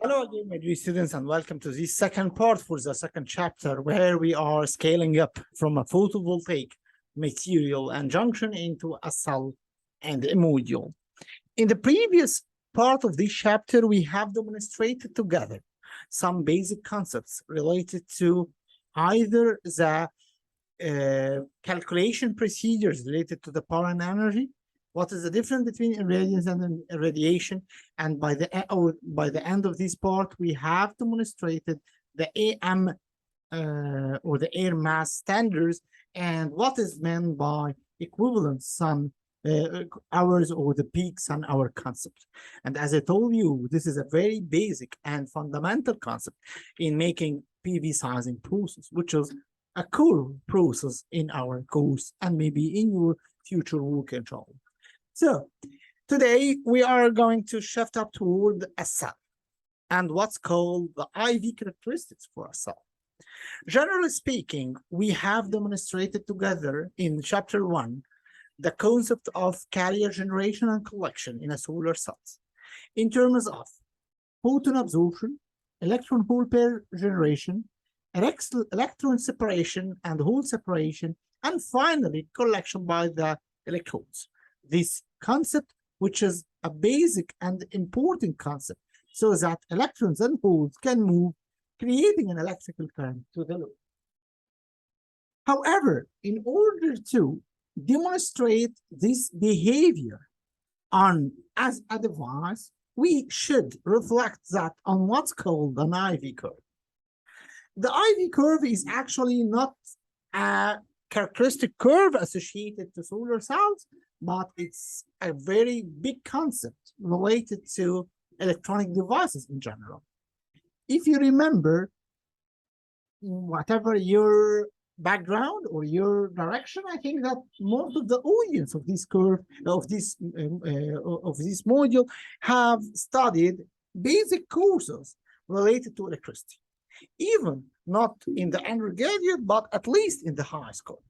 Hello again, my dear students, and welcome to this second part for the second chapter, where we are scaling up from a photovoltaic material and junction into a cell and a module. In the previous part of this chapter, we have demonstrated together some basic concepts related to either the calculation procedures related to the power and energy. What is the difference between irradiance and irradiation? And by the end of this part, we have demonstrated the AM or the air mass standards and what is meant by equivalent sun hours or the peak sun hour concept. And as I told you, this is a very basic and fundamental concept in making PV sizing process, which is a core process in our course and maybe in your future work and job. So today we are going to shift up toward a cell and what's called the IV characteristics for a cell. Generally speaking, we have demonstrated together in chapter 1 the concept of carrier generation and collection in a solar cell in terms of photon absorption, electron hole pair generation, electron separation and hole separation, and finally collection by the electrons. This concept, which is a basic and important concept, so that electrons and holes can move, creating an electrical current to the load. However, in order to demonstrate this behavior as a device, we should reflect that on what's called an IV curve. The IV curve is actually not a characteristic curve associated to solar cells, but it's a very big concept related to electronic devices in general. If you remember, whatever your background or your direction, I think that most of the audience of this curve, of this module, have studied basic courses related to electricity, even not in the undergraduate, but at least in the high school.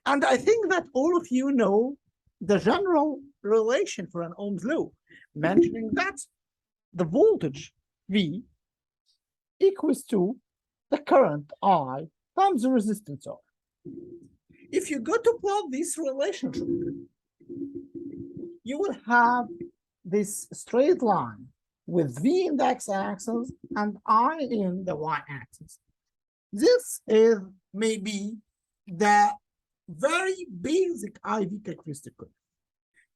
And I think that all of you know the general relation for an Ohm's law, mentioning that the voltage V equals to the current I times the resistance R. If you go to plot this relationship, you will have this straight line with V in the x-axis and I in the y-axis. This is maybe the very basic IV characteristic curve.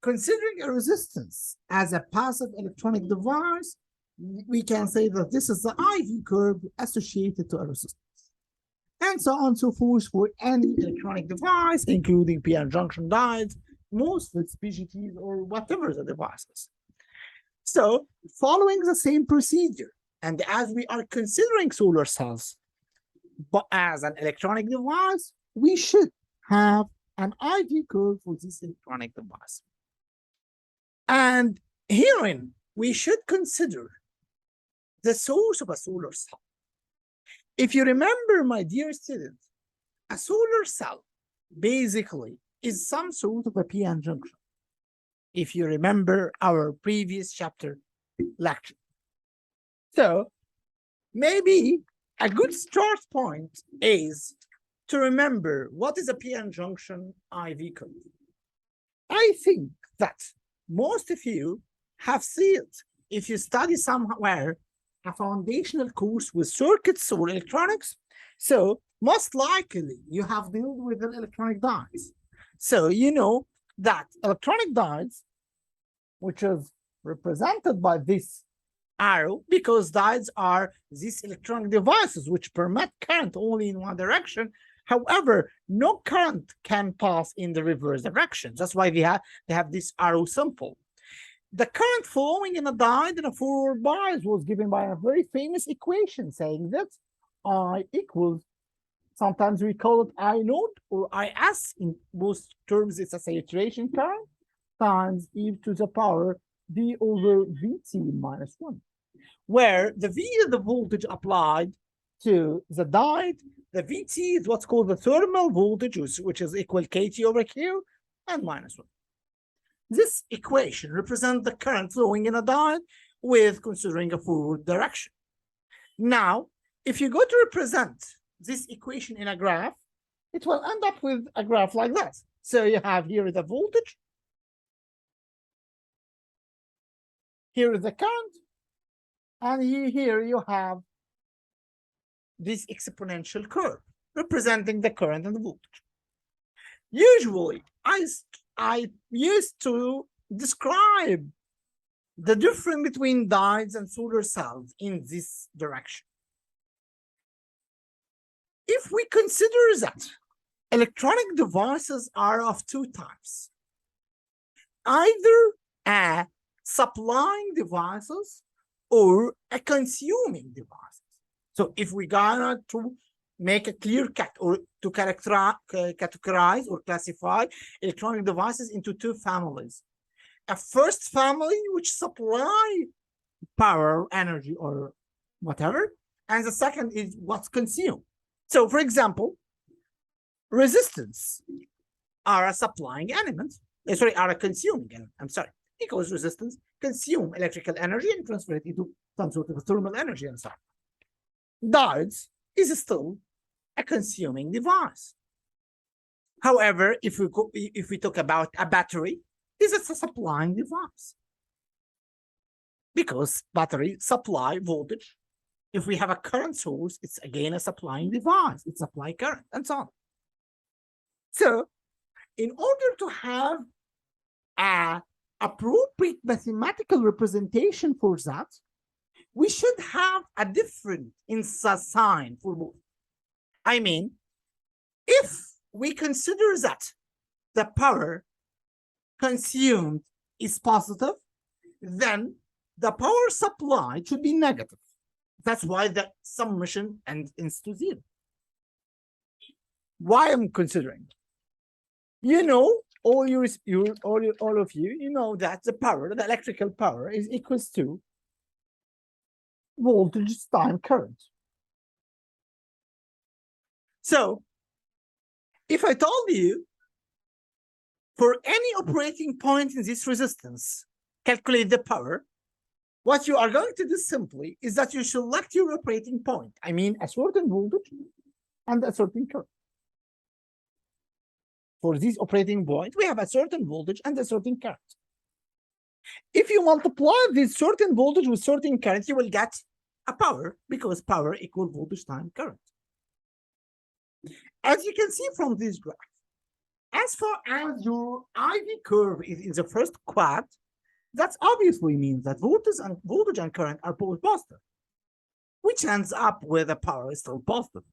Considering a resistance as a passive electronic device, we can say that this is the IV curve associated to a resistance. And so on and so forth for any electronic device, including PN junction diodes, MOSFETs, BGTs, or whatever the device is. So, following the same procedure, and as we are considering solar cells but as an electronic device, we should have an IV curve for this electronic device. And herein, we should consider the source of a solar cell. If you remember, my dear students, a solar cell basically is some sort of a PN junction. If you remember our previous chapter lecture. So maybe a good start point is to remember what is a PN junction IV curve. I think that most of you have seen it if you study somewhere a foundational course with circuits or electronics. So most likely you have dealt with an electronic diodes. So you know that electronic diodes, which is represented by this arrow, because diodes are these electronic devices which permit current only in one direction. However, no current can pass in the reverse direction. That's why they have this arrow symbol. The current flowing in a diode in a forward bias was given by a very famous equation saying that I equals, sometimes we call it I node or IS. In both terms, it's a saturation current times e to the power V over VT minus 1, where the V is the voltage applied to the diode. The VT is what's called the thermal voltage, which is equal KT over Q, and minus 1. This equation represents the current flowing in a diode with considering a forward direction. Now, if you go to represent this equation in a graph, it will end up with a graph like that. So you have here the voltage, here is the current, and here you have this exponential curve representing the current and the voltage. Usually, I used to describe the difference between diodes and solar cells in this direction. If we consider that electronic devices are of two types, either a supplying devices or a consuming devices. So if we got to make a clear cut or to categorize or classify electronic devices into two families, a first family which supply power, energy, or whatever, and the second is what's consumed. So for example, resistance are a supplying element, are a consuming element, I'm sorry, because resistance consume electrical energy and transfer it into some sort of thermal energy and so on. Diodes is still a consuming device. However, if we talk about a battery, this is a supplying device because battery supply voltage. If we have a current source, it's again a supplying device. It supply current and so on. So in order to have an appropriate mathematical representation for that, we should have a different sign for both. I mean, if we consider that the power consumed is positive, then the power supply should be negative. That's why the summation ends to zero. Why I'm considering? You know, all of you, you know that the power, the electrical power, is equals to voltage times current. So, if I told you for any operating point in this resistance, calculate the power, what you are going to do simply is that you select your operating point. I mean, a certain voltage and a certain current. For this operating point, we have a certain voltage and a certain current. If you multiply this certain voltage with certain current, you will get a power, because power equals voltage times current. As you can see from this graph, as far as your IV curve is in the first quad, that obviously means that voltage and current are both positive, which ends up with the power is still positive.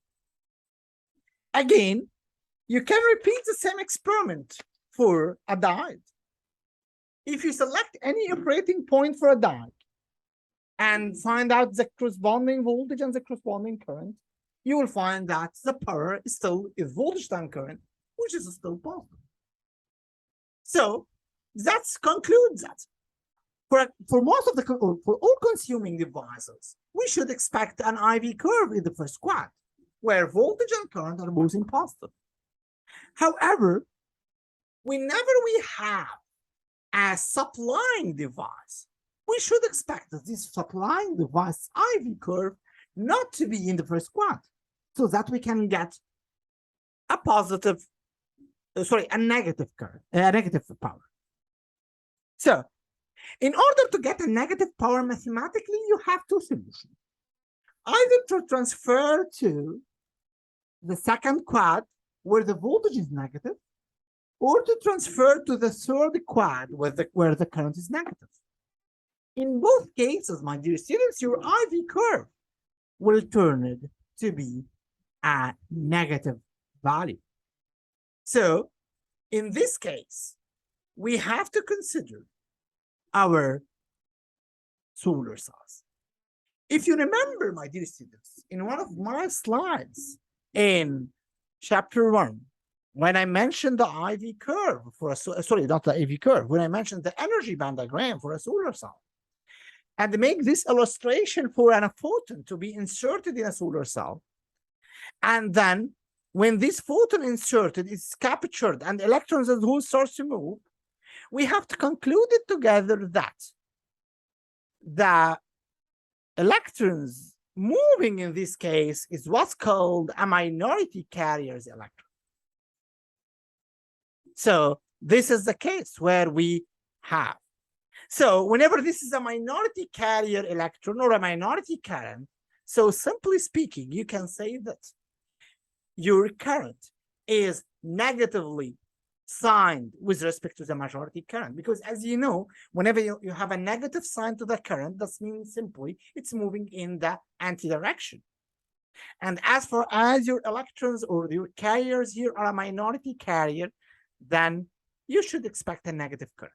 Again, you can repeat the same experiment for a diode. If you select any operating point for a diode and find out the corresponding voltage and the corresponding current, you will find that the power is still voltage times current, which is still positive. So that concludes that for most of for all consuming devices, we should expect an IV curve in the first quad, where voltage and current are both in positive. However, whenever we have a supplying device, we should expect that this supplying device IV curve not to be in the first quad, so that we can get a negative current, a negative power. So, in order to get a negative power mathematically, you have two solutions. Either to transfer to the second quad, where the voltage is negative, or to transfer to the third quad, where the current is negative. In both cases, my dear students, your IV curve will turn it to be a negative value. So, in this case, we have to consider our solar cells. If you remember, my dear students, in one of my slides in chapter 1, when I mentioned the IV curve for not the IV curve, when I mentioned the energy band diagram for a solar cell, and make this illustration for a photon to be inserted in a solar cell, and then when this photon inserted is captured and electrons and holes start to move, we have to conclude it together that the electrons moving in this case is what's called a minority carrier's electron. So this is the case where we have. So whenever this is a minority carrier electron or a minority current, so simply speaking, you can say that your current is negatively signed with respect to the majority current. Because as you know, whenever you have a negative sign to the current, that means simply it's moving in the anti-direction. And as far as your electrons or your carriers here are a minority carrier, then you should expect a negative current.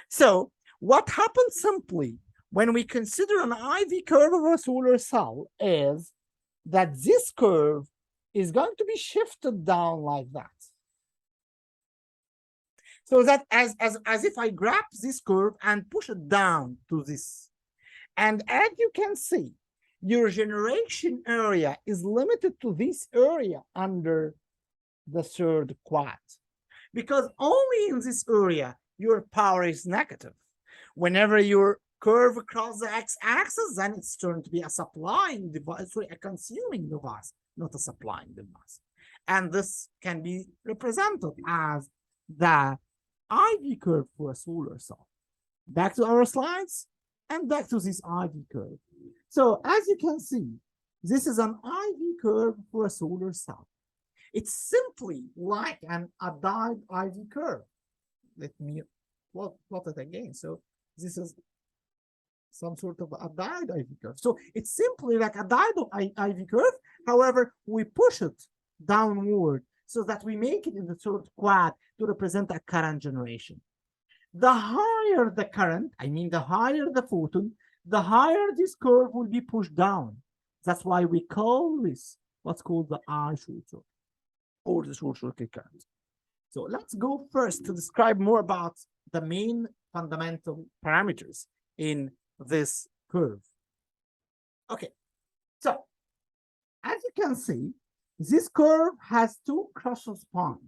So what happens simply when we consider an IV curve of a solar cell is that this curve is going to be shifted down like that. So that as if I grab this curve and push it down to this. And as you can see, your generation area is limited to this area under the third quad. Because only in this area, your power is negative. Whenever your curve across the x-axis, then it's turned to be a supplying device, sorry, a consuming device, not a supplying device. And this can be represented as the IV curve for a solar cell. Back to our slides and back to this IV curve. So as you can see, this is an IV curve for a solar cell. It's simply like a diode IV curve. Let me plot it again. So this is some sort of a diode IV curve. So it's simply like a diode IV curve. However, we push it downward so that we make it in the third quad to represent a current generation. The higher the current, I mean the higher the photon, the higher this curve will be pushed down. That's why we call this what's called the I short circuit or the short circuit current. So let's go first to describe more about the main fundamental parameters in this curve. Okay, so as you can see, this curve has two crosses points.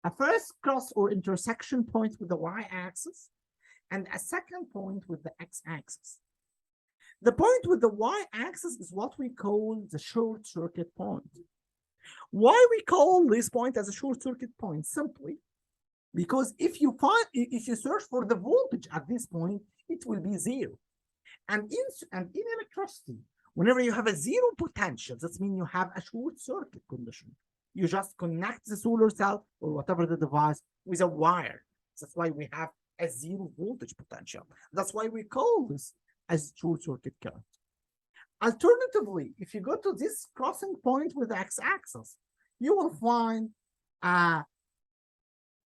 A first cross or intersection point with the y-axis and a second point with the x-axis. The point with the y-axis is what we call the short circuit point. Why we call this point as a short circuit point? Simply because if you search for the voltage at this point, it will be zero. And in electricity, whenever you have a zero potential, that means you have a short circuit condition. You just connect the solar cell or whatever the device with a wire. That's why we have a zero voltage potential. That's why we call this as short circuit current. Alternatively, if you go to this crossing point with the x-axis, you will find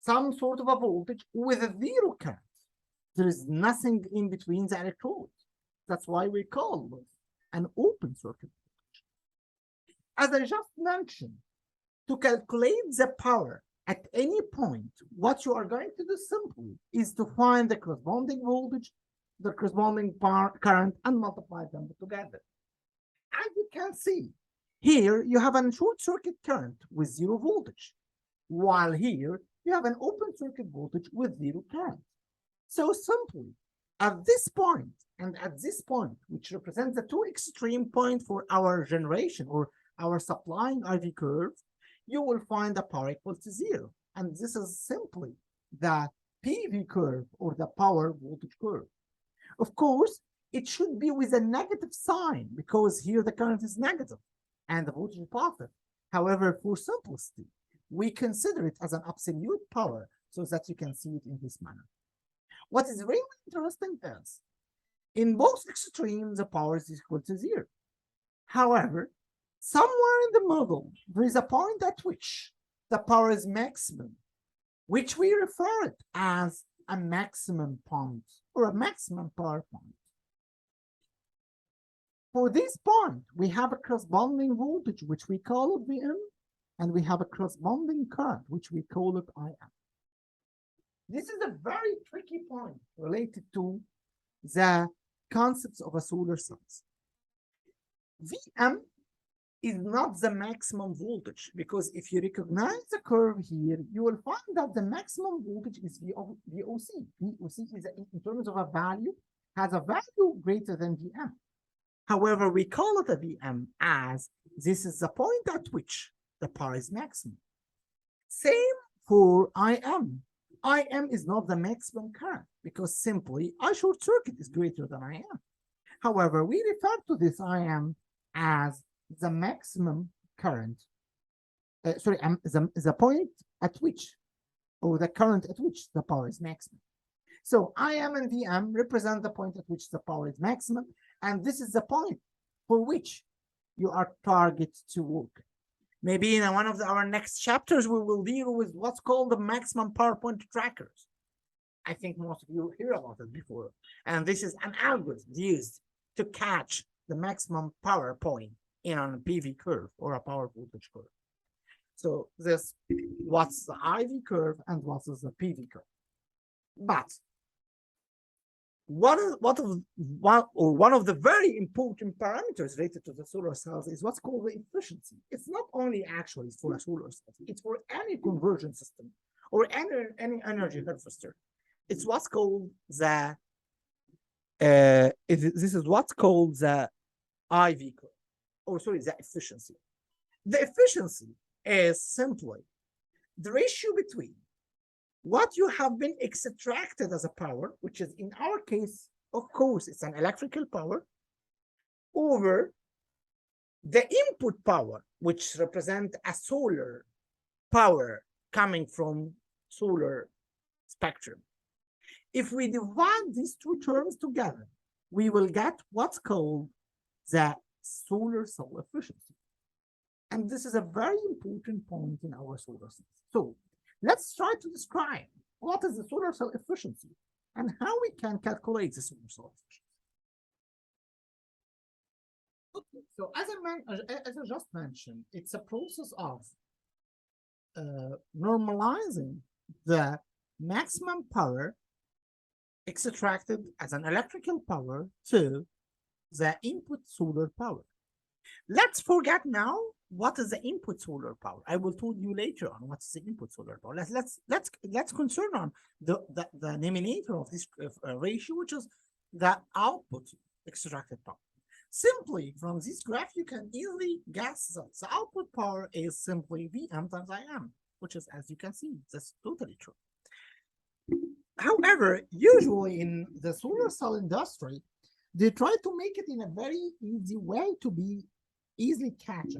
some sort of a voltage with a zero current. There is nothing in between the electrodes. That's why we call this an open circuit voltage. As I just mentioned, to calculate the power at any point, what you are going to do simply is to find the corresponding voltage, the corresponding current, and multiply them together. As you can see, here you have a short circuit current with zero voltage, while here you have an open circuit voltage with zero current. So simply, at this point and at this point, which represents the two extreme points for our generation or our supplying IV curve, you will find the power equal to zero. And this is simply the PV curve or the power voltage curve. Of course, it should be with a negative sign because here the current is negative and the voltage is positive. However, for simplicity, we consider it as an absolute power so that you can see it in this manner. What is really interesting is, in both extremes, the power is equal to zero. However, somewhere in the middle, there is a point at which the power is maximum, which we refer it as a maximum point or a maximum power point. For this point, we have a corresponding voltage, which we call it Vm, and we have a corresponding current, which we call it Im. This is a very tricky point related to the concepts of a solar cells. Vm is not the maximum voltage, because if you recognize the curve here, you will find that the maximum voltage is VOC. VOC is, in terms of a value, has a value greater than Vm. However, we call it a VM as this is the point at which the power is maximum. Same for IM. IM is not the maximum current because simply I short circuit is greater than IM. However, we refer to this IM as the maximum current. The point at which, or the current at which the power is maximum. So IM and VM represent the point at which the power is maximum, and this is the point for which you are targeted to work. Maybe in one of our next chapters, we will deal with what's called the maximum power point trackers. I think most of you hear about it before. And this is an algorithm used to catch the maximum power point in a PV curve or a power voltage curve. So this, what's the IV curve and what is the PV curve? But one of the very important parameters related to the solar cells is what's called the efficiency. It's not only actually for a solar cell, it's for any conversion system or any energy harvester. It's what's called the this is what's called the IV curve, or sorry, the efficiency. The efficiency is simply the ratio between what you have been extracted as a power, which is in our case, of course, it's an electrical power, over the input power, which represents a solar power coming from solar spectrum. If we divide these two terms together, we will get what's called the solar cell efficiency. And this is a very important point in our solar cells. So let's try to describe what is the solar cell efficiency and how we can calculate the solar cell efficiency. Okay, so as I just mentioned, it's a process of normalizing the maximum power extracted as an electrical power to the input solar power. Let's forget now what is the input solar power. I will tell you later on what's the input solar power. Let's concern on the denominator of this ratio, which is the output extracted power. Simply from this graph, you can easily guess that the output power is simply VM times IM, which is, as you can see, that's totally true. However, usually in the solar cell industry, they try to make it in a very easy way to be easily catched.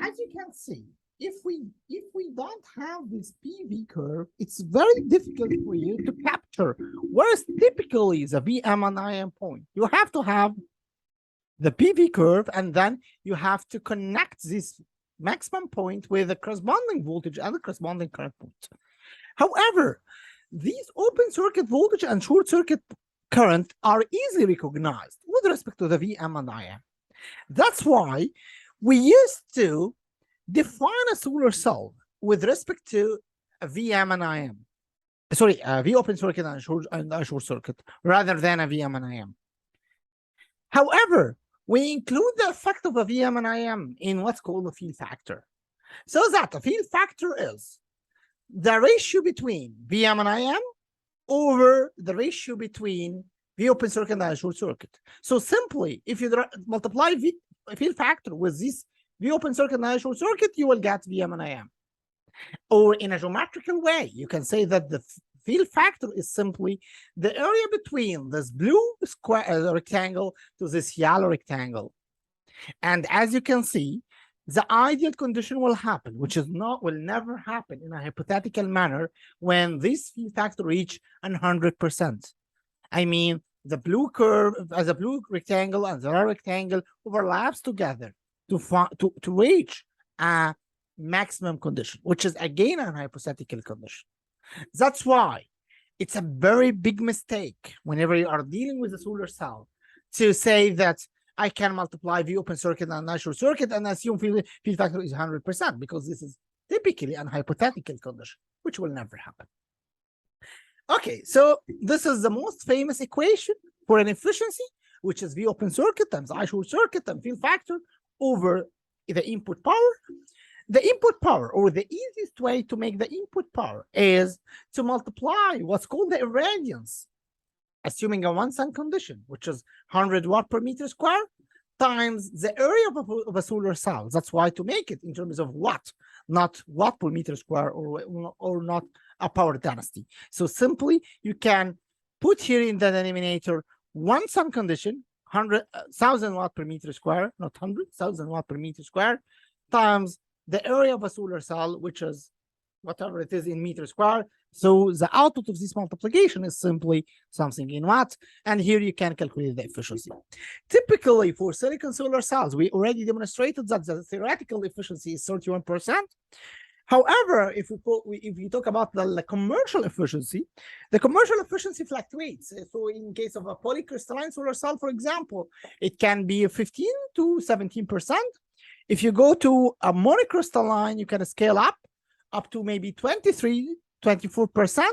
As you can see, if we don't have this PV curve, it's very difficult for you to capture where's typically the VM and IM point. You have to have the PV curve, and then you have to connect this maximum point with the corresponding voltage and the corresponding current point. However, these open circuit voltage and short circuit current are easily recognized with respect to the VM and IM. That's why we used to define a solar cell with respect to a VM and IM. Sorry, a V open circuit and a short circuit rather than a VM and IM. However, we include the effect of a VM and IM in what's called the field factor. So that the field factor is the ratio between VM and IM over the ratio between V open circuit and short circuit. So simply, if you multiply field factor with this V open circuit and short circuit, you will get VM and IM. Or in a geometrical way, you can say that the field factor is simply the area between this blue square rectangle to this yellow rectangle. And as you can see, the ideal condition will happen, which will never happen in a hypothetical manner when this field factor reach 100%. I mean, the blue curve as a blue rectangle and the red rectangle overlaps together to reach a maximum condition, which is again an hypothetical condition. That's why it's a very big mistake whenever you are dealing with a solar cell to say that I can multiply V open circuit and short circuit and assume field factor is 100%, because this is typically an hypothetical condition, which will never happen. Okay, so this is the most famous equation for an efficiency, which is V open circuit times I short circuit and field factor over the input power. The input power, or the easiest way to make the input power, is to multiply what's called the irradiance, assuming a 1 cent condition, which is 100 watt per meter square, times the area of a solar cell. That's why to make it in terms of watt, not watt per meter square or not a power density. So simply you can put here in the denominator one sun condition, 100,000 watt per meter square, not 100,000 watt per meter square, times the area of a solar cell, which is whatever it is in meter square. So the output of this multiplication is simply something in watts. And here you can calculate the efficiency. Typically for silicon solar cells, we already demonstrated that the theoretical efficiency is 31%. However, if we talk about the commercial efficiency, the commercial efficiency fluctuates. So in case of a polycrystalline solar cell, for example, it can be 15 to 17%. If you go to a monocrystalline, you can scale up to maybe 23, 24%.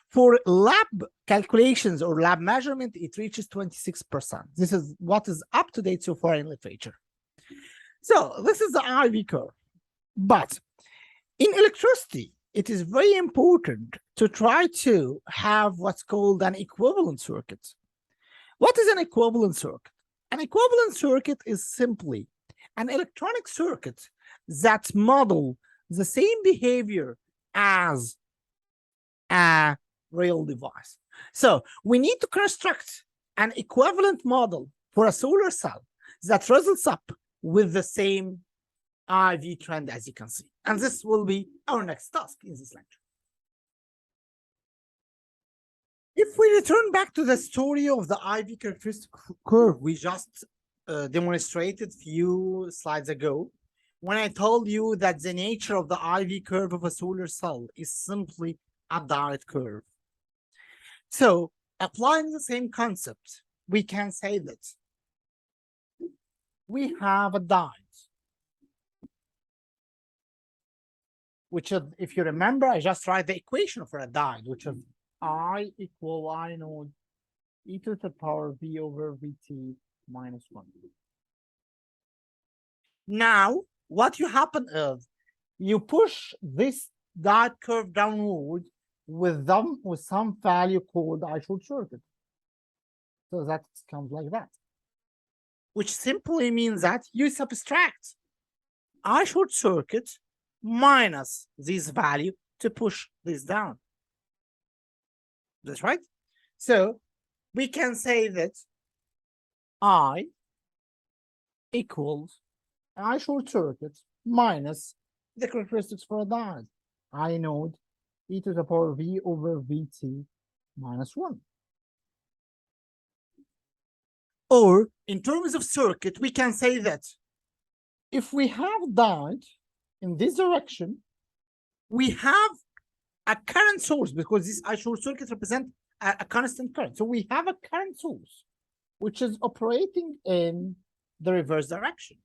For lab calculations or lab measurement, it reaches 26%. This is what is up to date so far in literature. So this is the IV curve. But in electricity, it is very important to try to have what's called an equivalent circuit. What is an equivalent circuit? An equivalent circuit is simply an electronic circuit that model the same behavior as a real device. So we need to construct an equivalent model for a solar cell that results up with the same IV trend, as you can see. And this will be our next task in this lecture. If we return back to the story of the IV characteristic curve we just demonstrated a few slides ago, when I told you that the nature of the IV curve of a solar cell is simply a direct curve. So applying the same concept, we can say that we have a diode, which is, if you remember, I just write the equation for a diode, which is I equal I node e to the power v over vt minus 1. Now, what you happen is you push this diode curve downward with some value called I short circuit. So that comes like that, which simply means that you subtract I short circuit minus this value to push this down. That's right. So we can say that I equals I short circuit minus the characteristics for a diode. I node e to the power v over vt minus 1. Or in terms of circuit, we can say that if we have diode in this direction, we have a current source, because this I short circuit represents a constant current. So we have a current source which is operating in the reverse direction.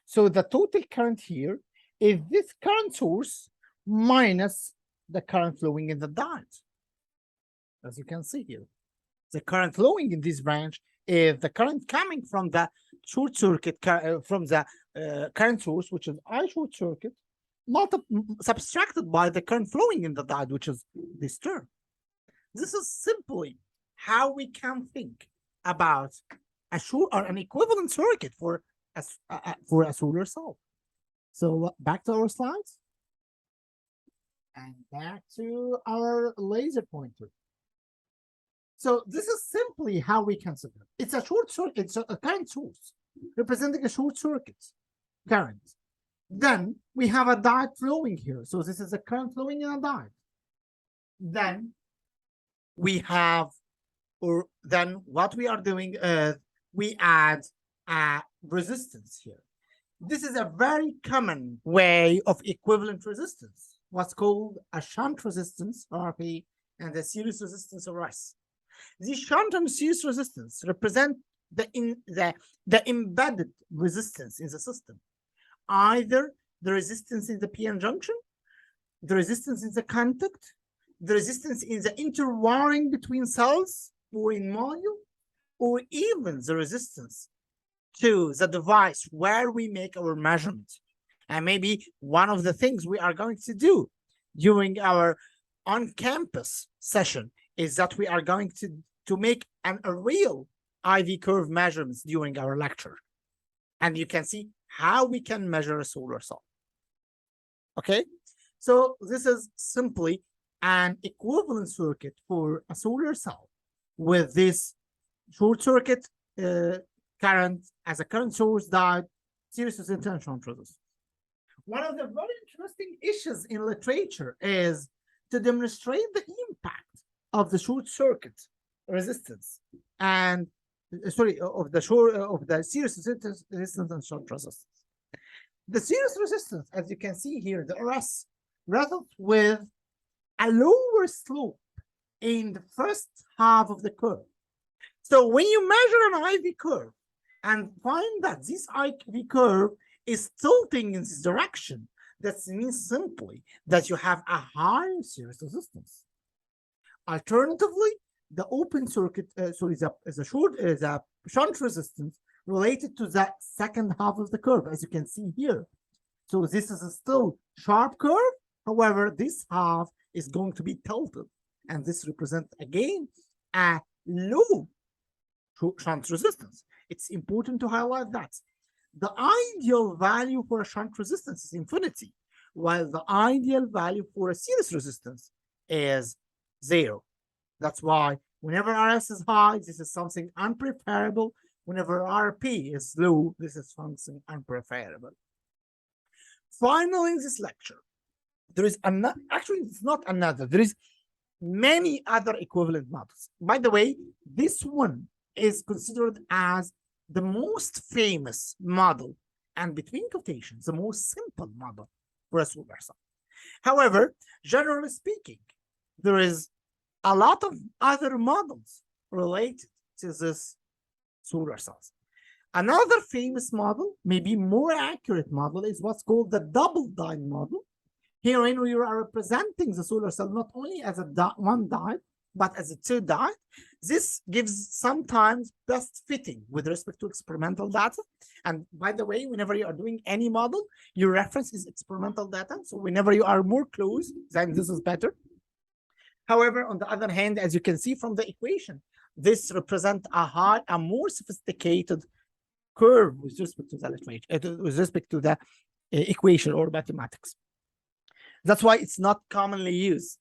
So the total current here is this current source minus the current flowing in the diode. As you can see here, the current flowing in this branch is the current coming from the short circuit, from the current source, which is I short circuit, subtracted by the current flowing in the diode, which is this term. This is simply how we can think about an equivalent circuit for a solar cell. So back to our slides and back to our laser pointer. So this is simply how we consider it. It's a short circuit, it's a current source representing a short circuit current. Then we have a diode flowing here. So this is a current flowing in a diode. Then we have, or then what we are doing is we add a resistance here. This is a very common way of equivalent resistance, what's called a shunt resistance, RP, and a series resistance, or S. The shunt and series resistance represent the embedded resistance in the system. Either the resistance in the p-n junction, the resistance in the contact, the resistance in the interwiring between cells or in module, or even the resistance to the device where we make our measurements. And maybe one of the things we are going to do during our on-campus session is that we are going to make a real IV curve measurements during our lecture. And you can see how we can measure a solar cell. Okay, so this is simply an equivalent circuit for a solar cell with this short circuit current as a current source diode, series resistor, and shunt resistance. One of the very interesting issues in literature is to demonstrate the impact of the short circuit resistance and of the series resistance and shunt resistance. The series resistance, as you can see here, the RS, results with a lower slope in the first half of the curve. So when you measure an IV curve and find that this IV curve is tilting in this direction, that means simply that you have a high series resistance. Alternatively, the open circuit, the shunt resistance related to that second half of the curve, as you can see here. So this is a still sharp curve. However, this half is going to be tilted, and this represents again a low shunt resistance. It's important to highlight that the ideal value for a shunt resistance is infinity, while the ideal value for a series resistance is 0. That's why whenever RS is high, this is something unpreferable. Whenever RP is low, this is something unpreferable. Finally, in this lecture, there is another, actually, it's not another, there is many other equivalent models. By the way, this one is considered as the most famous model, and between quotations, the most simple model for a solar cell. However, generally speaking, there is a lot of other models related to this solar cells. Another famous model, maybe more accurate model, is what's called the double diode model. Herein we are representing the solar cell not only as a one diode, but as a two diode. This gives sometimes best fitting with respect to experimental data. And by the way, whenever you are doing any model, your reference is experimental data. So whenever you are more close, then this is better. However, on the other hand, as you can see from the equation, this represents a more sophisticated curve with respect to the literature, with respect to the equation or mathematics. That's why it's not commonly used.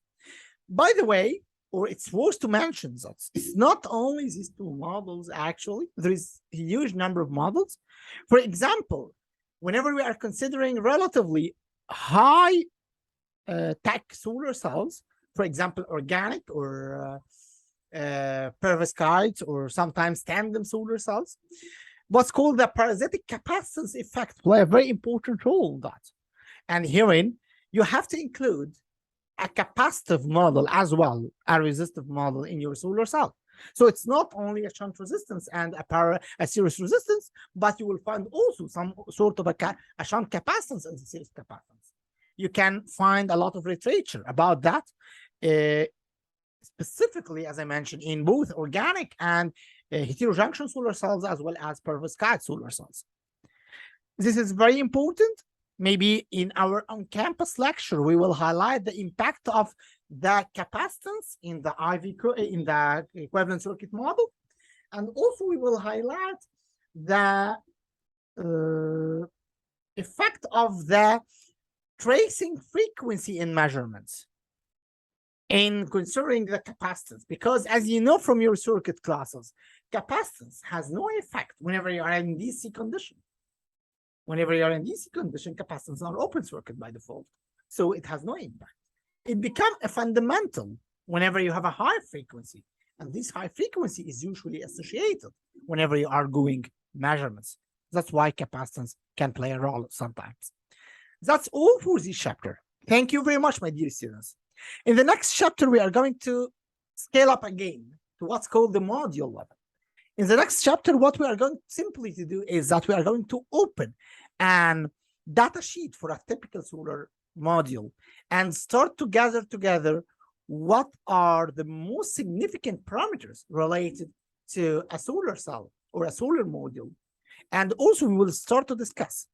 By the way, or it's worth to mention that it's not only these two models, actually, there is a huge number of models. For example, whenever we are considering relatively high tech solar cells, for example, organic or perovskites or sometimes tandem solar cells, what's called the parasitic capacitance effect play a very important role in that. And herein, you have to include a capacitive model as well, a resistive model in your solar cell. So it's not only a shunt resistance and a series resistance, but you will find also some sort of a shunt capacitance and a series capacitance. You can find a lot of literature about that, specifically, as I mentioned, in both organic and heterojunction solar cells, as well as perovskite solar cells. This is very important. Maybe in our on-campus lecture, we will highlight the impact of the capacitance in the in the equivalent circuit model, and also we will highlight the effect of the tracing frequency in measurements in considering the capacitance, because as you know from your circuit classes, capacitance has no effect whenever you are in DC condition. Whenever you are in DC condition, capacitance are open circuit by default, so it has no impact. It becomes a fundamental whenever you have a high frequency, and this high frequency is usually associated whenever you are doing measurements. That's why capacitance can play a role sometimes. That's all for this chapter. Thank you very much, my dear students. In the next chapter, we are going to scale up again to what's called the module level. In the next chapter, what we are going simply to do is that we are going to open an data sheet for a typical solar module and start to gather together what are the most significant parameters related to a solar cell or a solar module. And also we will start to discuss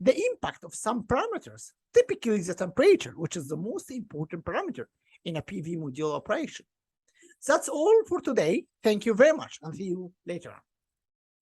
the impact of some parameters, typically the temperature, which is the most important parameter in a PV module operation. That's all for today. Thank you very much, and see you later on.